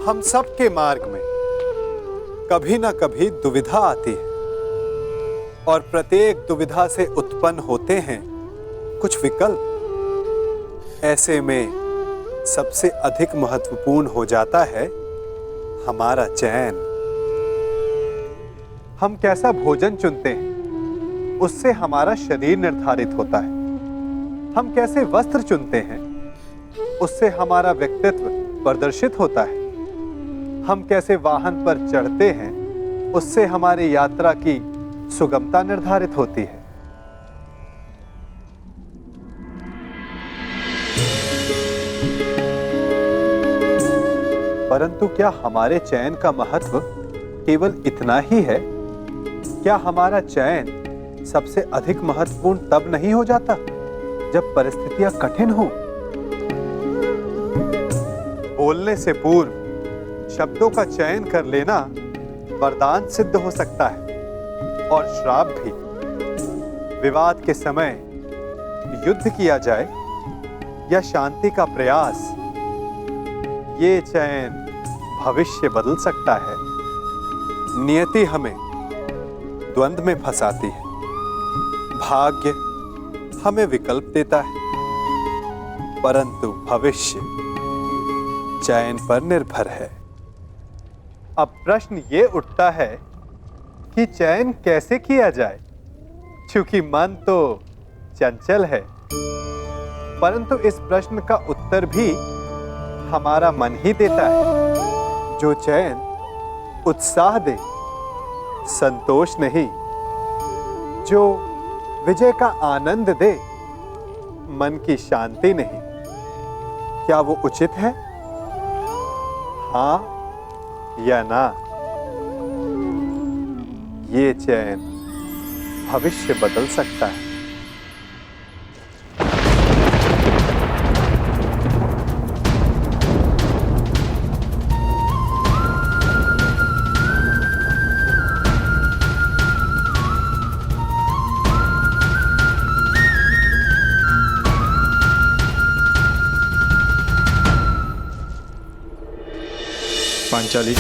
हम सब के मार्ग में कभी ना कभी दुविधा आती है और प्रत्येक दुविधा से उत्पन्न होते हैं कुछ विकल्प। ऐसे में सबसे अधिक महत्वपूर्ण हो जाता है हमारा चयन। हम कैसा भोजन चुनते हैं उससे हमारा शरीर निर्धारित होता है। हम कैसे वस्त्र चुनते हैं उससे हमारा व्यक्तित्व प्रदर्शित होता है। हम कैसे वाहन पर चढ़ते हैं उससे हमारी यात्रा की सुगमता निर्धारित होती है। परंतु क्या हमारे चयन का महत्व केवल इतना ही है? क्या हमारा चयन सबसे अधिक महत्वपूर्ण तब नहीं हो जाता जब परिस्थितियां कठिन हो? बोलने से पूर्व शब्दों का चयन कर लेना वरदान सिद्ध हो सकता है और श्राप भी। विवाद के समय युद्ध किया जाए या शांति का प्रयास, ये चयन भविष्य बदल सकता है। नियति हमें द्वंद्व में फंसाती है, भाग्य हमें विकल्प देता है, परंतु भविष्य चयन पर निर्भर है। अब प्रश्न ये उठता है कि चयन कैसे किया जाए, क्योंकि मन तो चंचल है। परंतु इस प्रश्न का उत्तर भी हमारा मन ही देता है। जो चयन उत्साह दे, संतोष नहीं, जो विजय का आनंद दे, मन की शांति नहीं, क्या वो उचित है? हाँ या ना? ये चयन भविष्य बदल सकता है। पांचाली,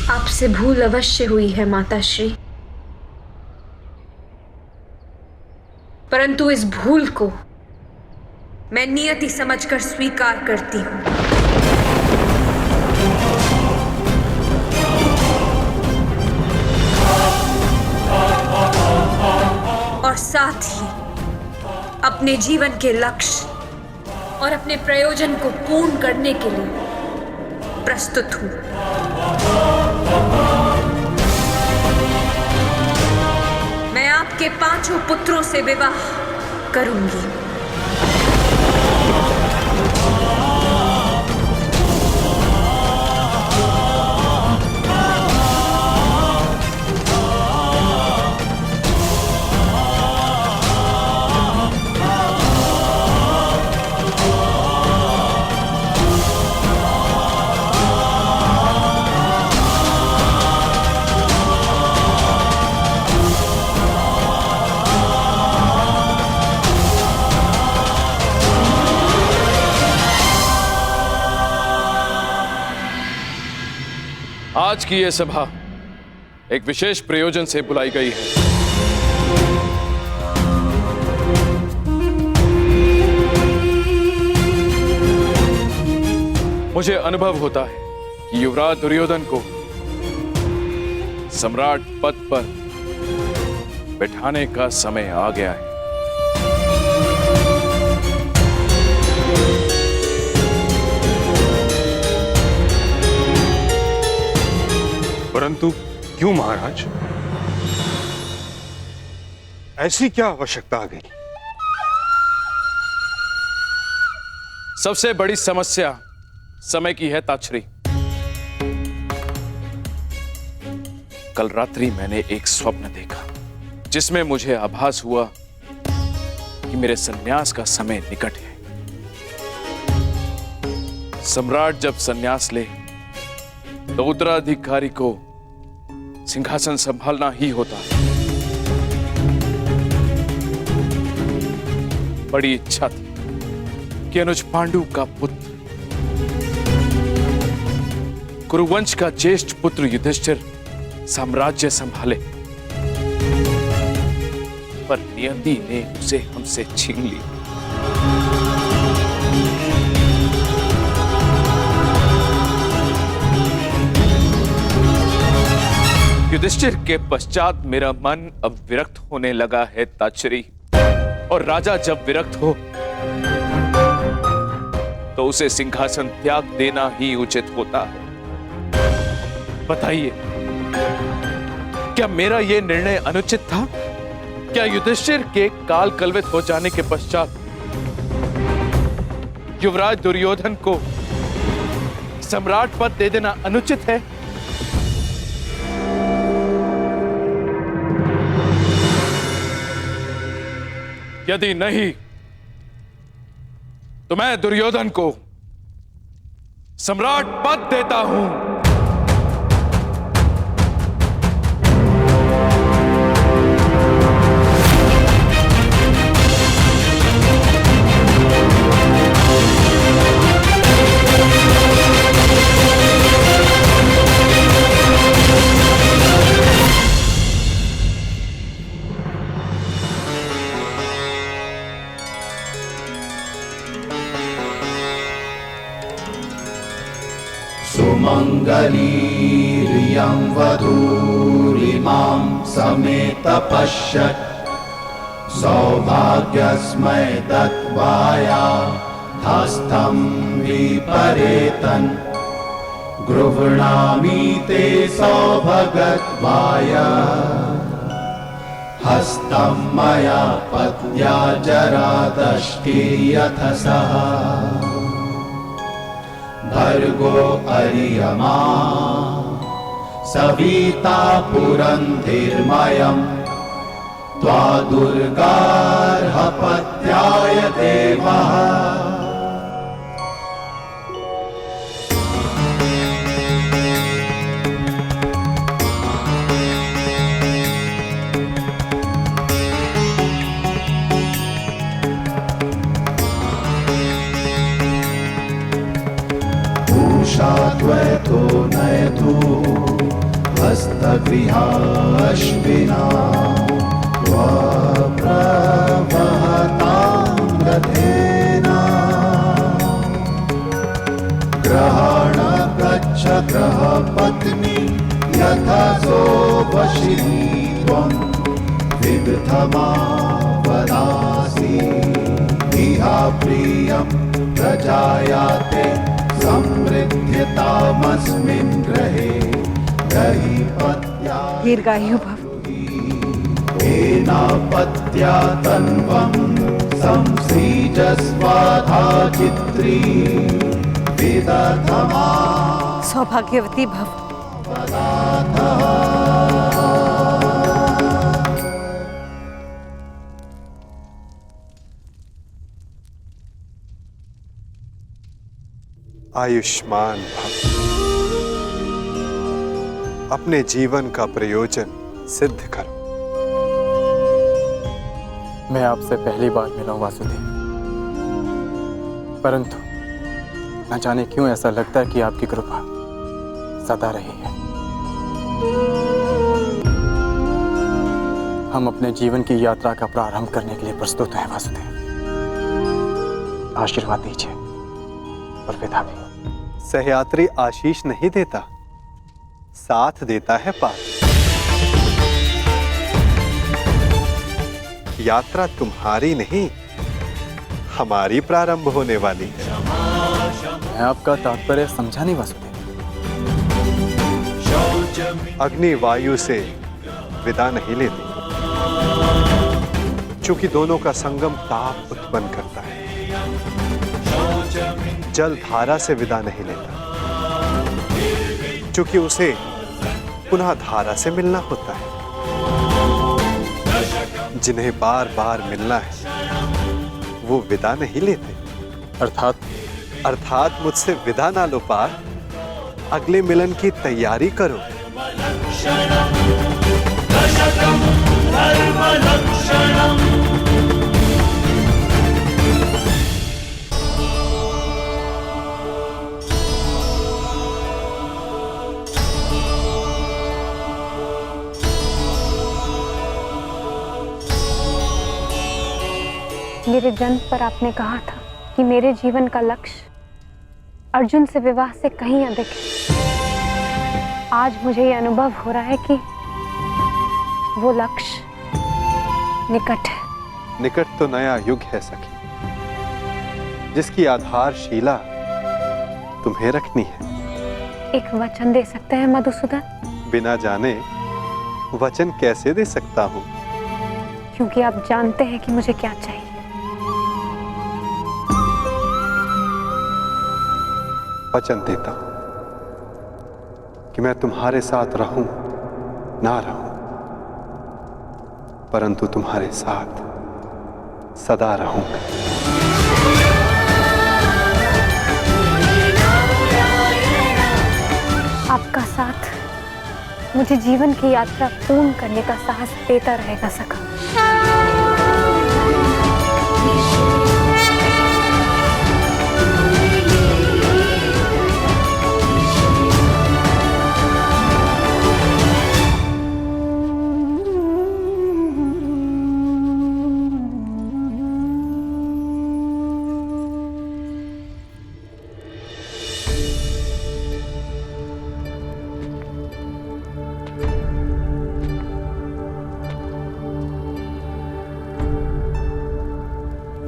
आपसे भूल अवश्य हुई है माताश्री, परंतु इस भूल को मैं नियति समझकर स्वीकार करती हूं। और साथ ही अपने जीवन के लक्ष्य और अपने प्रयोजन को पूर्ण करने के लिए प्रस्तुत हूं। मैं आपके 5 पुत्रों से विवाह करूंगी। आज की यह सभा एक विशेष प्रयोजन से बुलाई गई है। मुझे अनुभव होता है कि युवराज दुर्योधन को सम्राट पद पर बैठाने का समय आ गया है। परंतु क्यों महाराज? ऐसी क्या आवश्यकता आ गई? सबसे बड़ी समस्या समय की है ताक्षरी। कल रात्रि मैंने एक स्वप्न देखा। जिसमें मुझे आभास हुआ कि मेरे संन्यास का समय निकट है। सम्राट जब संन्यास ले तो उत्तराधिकारी को सिंहासन संभालना ही होता है। बड़ी इच्छा थी कि अनुज पांडु का पुत्र, कुरुवंश का ज्येष्ठ पुत्र युधिष्ठिर साम्राज्य संभाले, पर नियति ने उसे हमसे छीन ली। युधिष्ठिर के पश्चात मेरा मन अब विरक्त होने लगा है ताचरी, और राजा जब विरक्त हो तो उसे सिंहासन त्याग देना ही उचित होता है। बताइए, क्या मेरा यह निर्णय अनुचित था? क्या युधिष्ठिर के काल कलवित हो जाने के पश्चात युवराज दुर्योधन को सम्राट पद दे देना अनुचित है? यदि नहीं तो मैं दुर्योधन को सम्राट पद देता हूं। सुमङ्गलीर्यं वधूरिमां समेत पश्यत् सौभाग्यस्मै दत्वाया हस्तं विपरेतन् गृह्णामि ते सौभगत्वाय हस्तं मया पत्या जरादष्टिर्यथ सः भर्गो अर्यमा सविता पुरंधिर्मयं त्वा दुर्गार्हपत्याय देवः। त्वतो नयतु हस्तगृहाश्विना प्रवहतां रथेन ग्रहाण गच्छ ग्रहपत्नी यथा सोपशिनी त्वं विदधमावदासि इहा प्रियं प्रजायाते समृद्ध्यतामस्मिन् ग्रहे गहीपत्या दीर्घायु भव। एनापत्या तन्वं संसृजस्वाधा चित्री विदधमा सौभाग्यवती भव। आयुष्मान भव। अपने जीवन का प्रयोजन सिद्ध करो। मैं आपसे पहली बार मिला हूं वासुदेव, परंतु न जाने क्यों ऐसा लगता है कि आपकी कृपा सदा रही है। हम अपने जीवन की यात्रा का प्रारंभ करने के लिए प्रस्तुत हैं वासुदेव। आशीर्वाद दीजिए और विदा भी। सहयात्री आशीष नहीं देता, साथ देता है पार। यात्रा तुम्हारी नहीं, हमारी प्रारंभ होने वाली है। मैं आपका तात्पर्य समझा नहीं वासुदेव। अग्नि वायु से विदा नहीं लेती, चूंकि दोनों का संगम ताप उत्पन्न करता है। जल धारा से विदा नहीं लेता, चूंकि उसे पुनः धारा से मिलना होता है। जिन्हें बार बार मिलना है वो विदा नहीं लेते। अर्थात मुझसे विदा ना लो पार, अगले मिलन की तैयारी करो। मेरे जन्म पर आपने कहा था कि मेरे जीवन का लक्ष्य अर्जुन से विवाह से कहीं अधिक है। आज मुझे ये अनुभव हो रहा है कि वो लक्ष्य निकट है। निकट तो नया युग है सखी, जिसकी आधारशिला तुम्हें रखनी है। एक वचन दे सकते हैं मधुसूदन? बिना जाने वचन कैसे दे सकता हूँ? क्योंकि आप जानते हैं कि मुझे क्या चाहिए। वचन देता हूं कि मैं तुम्हारे साथ रहूं ना रहूं, परंतु तुम्हारे साथ सदा रहूंगा। आपका साथ मुझे जीवन की यात्रा पूर्ण करने का साहस देता रहेगा सखा।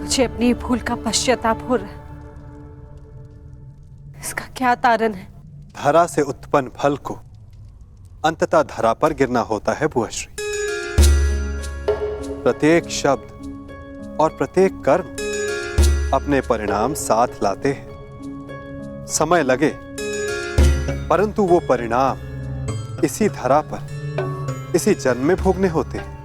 मुझे अपनी भूल का पश्चाताप हो रहा है। इसका क्या तारण है? धरा से उत्पन्न फल को अंततः धरा पर गिरना होता है बुआश्री। प्रत्येक शब्द और प्रत्येक कर्म अपने परिणाम साथ लाते हैं। समय लगे, परंतु वो परिणाम इसी धरा पर इसी जन्म में भोगने होते हैं।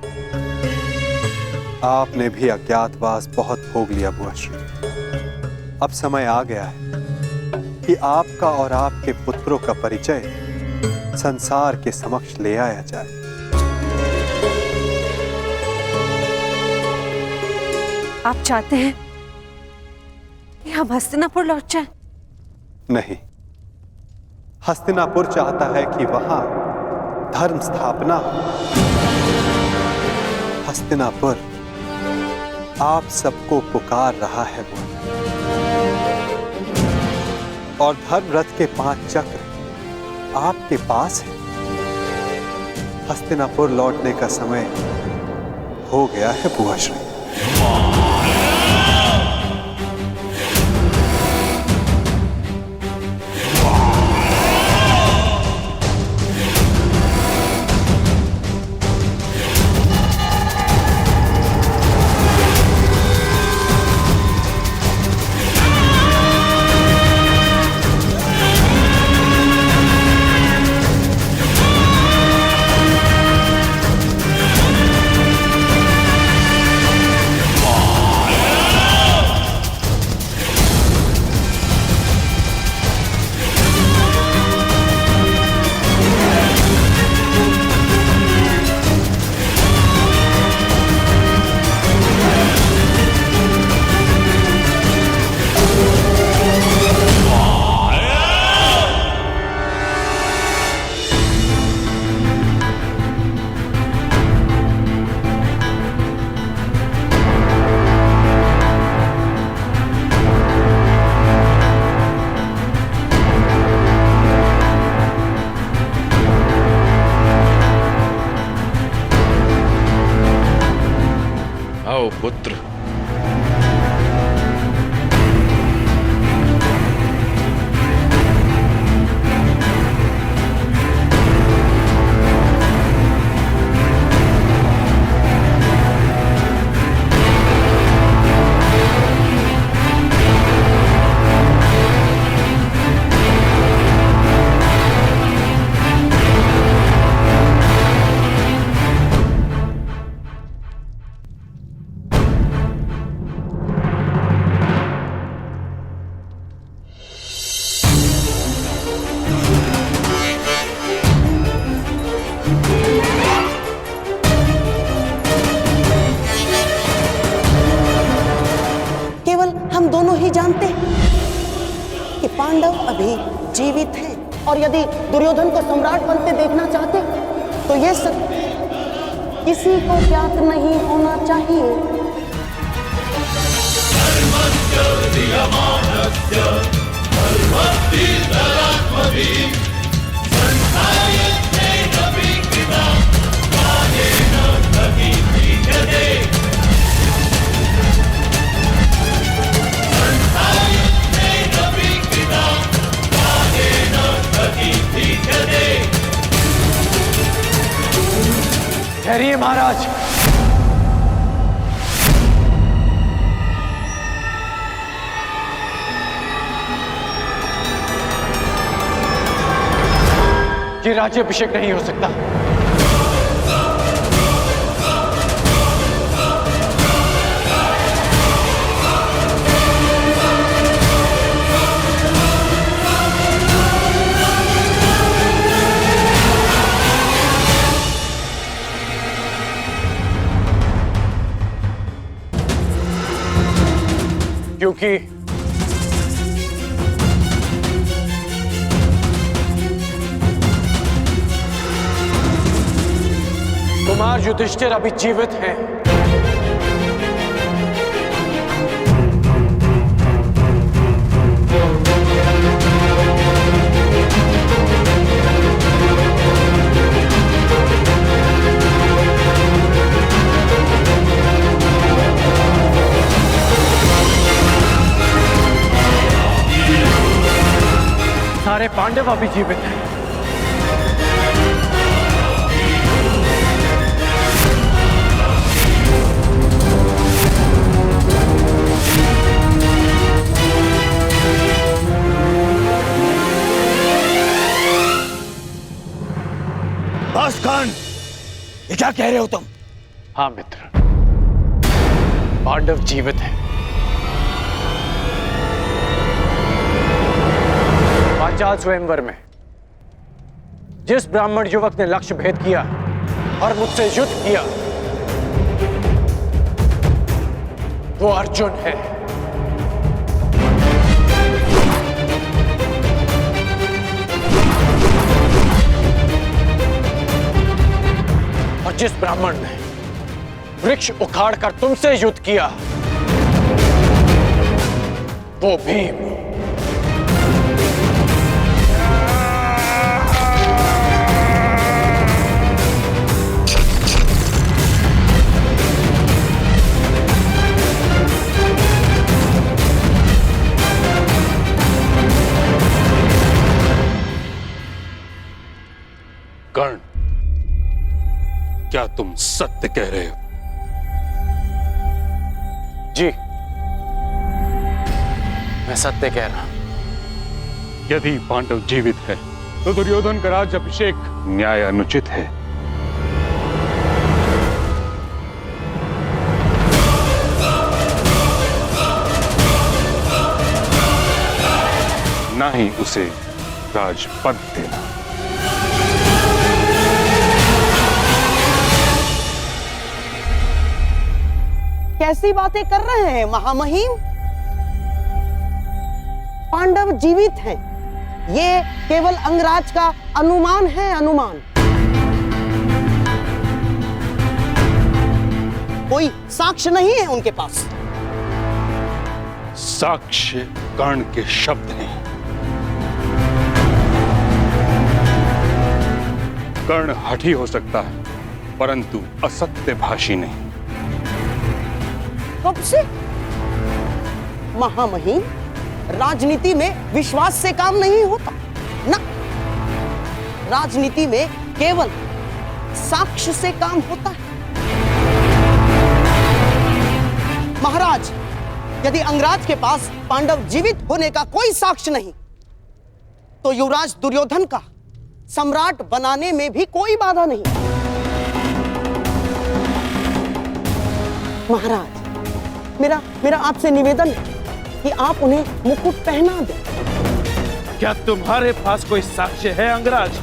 आपने भी अज्ञातवास बहुत भोग लिया बुआश्री। अब समय आ गया है कि आपका और आपके पुत्रों का परिचय संसार के समक्ष ले आया जाए। आप चाहते हैं कि हम हस्तिनापुर लौट जाएं? नहीं, हस्तिनापुर चाहता है कि वहां धर्म स्थापना हो। हस्तिनापुर आप सबको पुकार रहा है वो, और धर्म रथ के 5 चक्र आपके पास है। हस्तिनापुर लौटने का समय हो गया है बुआश्री। दोनों ही जानते हैं कि पांडव अभी जीवित हैं, और यदि दुर्योधन को सम्राट बनते देखना चाहते तो ये सत्य किसी को ज्ञात नहीं होना चाहिए। ठहरिए महाराज। ये राज्याभिषेक नहीं हो सकता। क्योंकि कुमार युधिष्ठिर अभी जीवित हैं। सारे पांडव अभी जीवित हैं। बस कर्ण, ये क्या कह रहे हो तुम? हाँ मित्र, पांडव जीवित हैं। पांचाल स्वयंवर में जिस ब्राह्मण युवक ने लक्ष्य भेद किया और मुझसे युद्ध किया वो अर्जुन है। और जिस ब्राह्मण ने वृक्ष उखाड़ कर तुमसे युद्ध किया वो भीम। कर्ण, क्या तुम सत्य कह रहे हो? जी, मैं सत्य कह रहा हूं। यदि पांडव जीवित है तो दुर्योधन का राज्याभिषेक न्याय अनुचित है। ना ही उसे राजपद देना। कैसी बातें कर रहे हैं महामहिम? पांडव जीवित हैं, ये केवल अंगराज का अनुमान है, अनुमान। कोई साक्ष्य नहीं है उनके पास। साक्ष्य कर्ण के शब्द हैं। कर्ण हठी हो सकता है परंतु असत्यभाषी नहीं। कब से? महामहिम, राजनीति में विश्वास से काम नहीं होता ना। राजनीति में केवल साक्ष्य से काम होता है। महाराज, यदि अंगराज के पास पांडव जीवित होने का कोई साक्ष्य नहीं तो युवराज दुर्योधन का सम्राट बनाने में भी कोई बाधा नहीं। महाराज, मेरा आपसे निवेदन है कि आप उन्हें मुकुट पहना दें। क्या तुम्हारे पास कोई साक्ष्य है अंगराज?